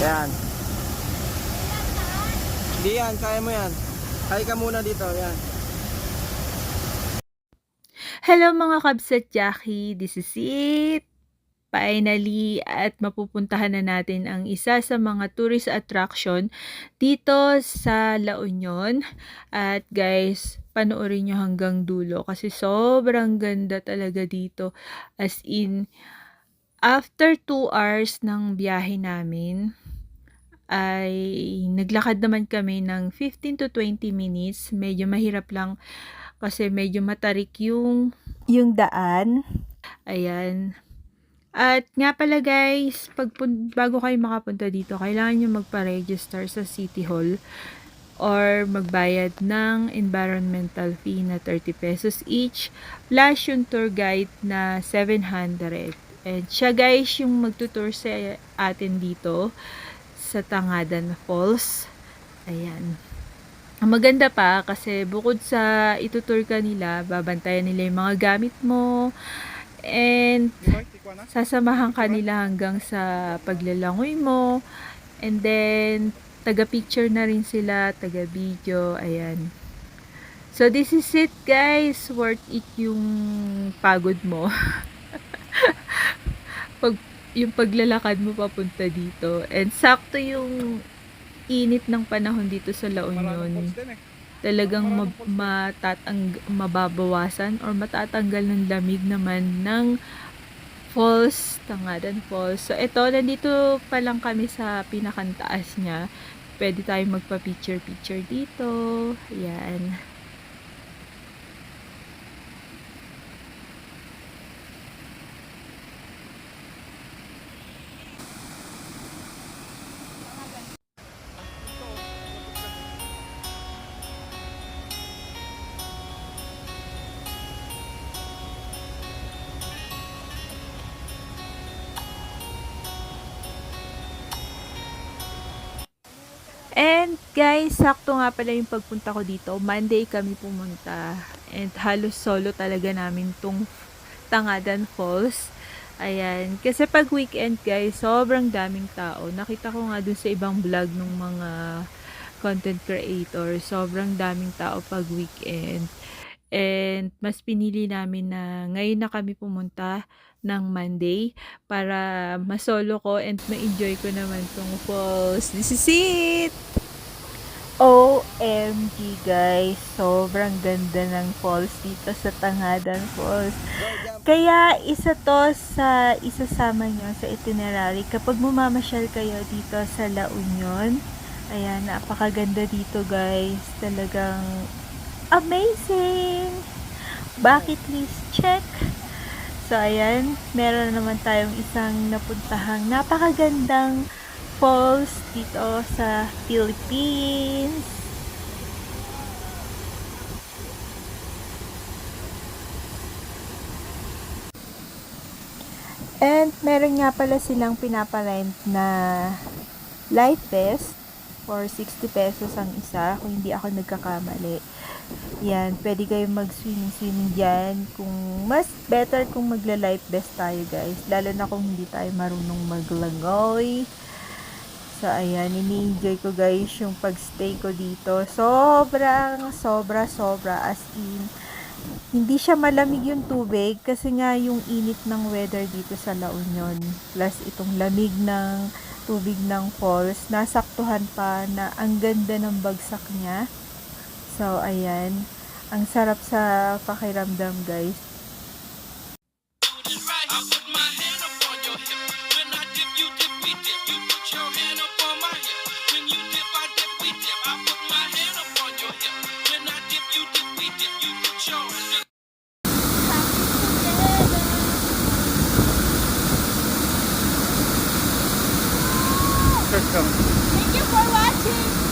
Yan. Hindi yan, kaya mo yan. Hay ka muna dito, yan. Hello mga Kabs at Jackie, this is it. Finally, at mapupuntahan na natin ang isa sa mga tourist attraction dito sa La Union. At guys, panoorin nyo hanggang dulo kasi sobrang ganda talaga dito. As in, after 2 hours ng biyahe namin, ay naglakad naman kami ng 15 to 20 minutes. Medyo mahirap lang kasi medyo matarik yung daan. Ayan. At nga pala guys, bago kayo makapunta dito, kailangan nyo magpa-register sa City Hall or magbayad ng environmental fee na 30 pesos each plus yung tour guide na 700. And siya guys yung magtutour sa atin dito sa Tangadan Falls. Ayan. Ang maganda pa kasi bukod sa itutour ka nila, babantayan nila yung mga gamit mo and sasamahan ka nila hanggang sa paglalangoy mo, and then taga-picture na rin sila, taga-video, ayan. So this is it guys, worth it yung pagod mo. Yung paglalakad mo papunta dito, and sakto yung init ng panahon dito sa La Union. Talagang mababawasan or matatanggal ng lamig naman ng falls, Tangadan Falls. So ito, nandito pa lang kami sa pinakantaas niya. Pwede tayong magpa-picture dito. Ayan. And guys, sakto nga pala yung pagpunta ko dito. Monday kami pumunta. And halos solo talaga namin tong Tangadan Falls. Ayan. Kasi pag weekend guys, sobrang daming tao. Nakita ko nga dun sa ibang vlog ng mga content creator. Sobrang daming tao pag weekend. And mas pinili namin na ngayon na kami pumunta ng Monday para masolo ko and ma-enjoy ko naman tong falls. This is it! OMG guys, sobrang ganda ng falls dito sa Tangadan Falls. Kaya isa to sa isasama nyo sa itinerary kapag mamamasyal kayo dito sa La Union. Ayan, napakaganda dito guys. Talagang amazing! Bucket list check! So, ayan, meron naman tayong isang napuntahang napakagandang falls dito sa Philippines. And, meron nga pala silang pinapalent na life vest for 60 pesos ang isa, kung hindi ako nagkakamali. Yan, pwede kayong mag-swimming dyan. Kung mas better kung magla-life vest tayo guys, lalo na kung hindi tayo marunong maglangoy. So ayan, ini-enjoy ko guys yung pagstay ko dito. Sobra as in, hindi siya malamig yung tubig kasi nga yung init ng weather dito sa La Union, plus itong lamig ng tubig ng falls, nasaktuhan pa na ang ganda ng bagsak niya. So, ayan. Ang sarap sa pakiramdam, guys. Thank you for watching.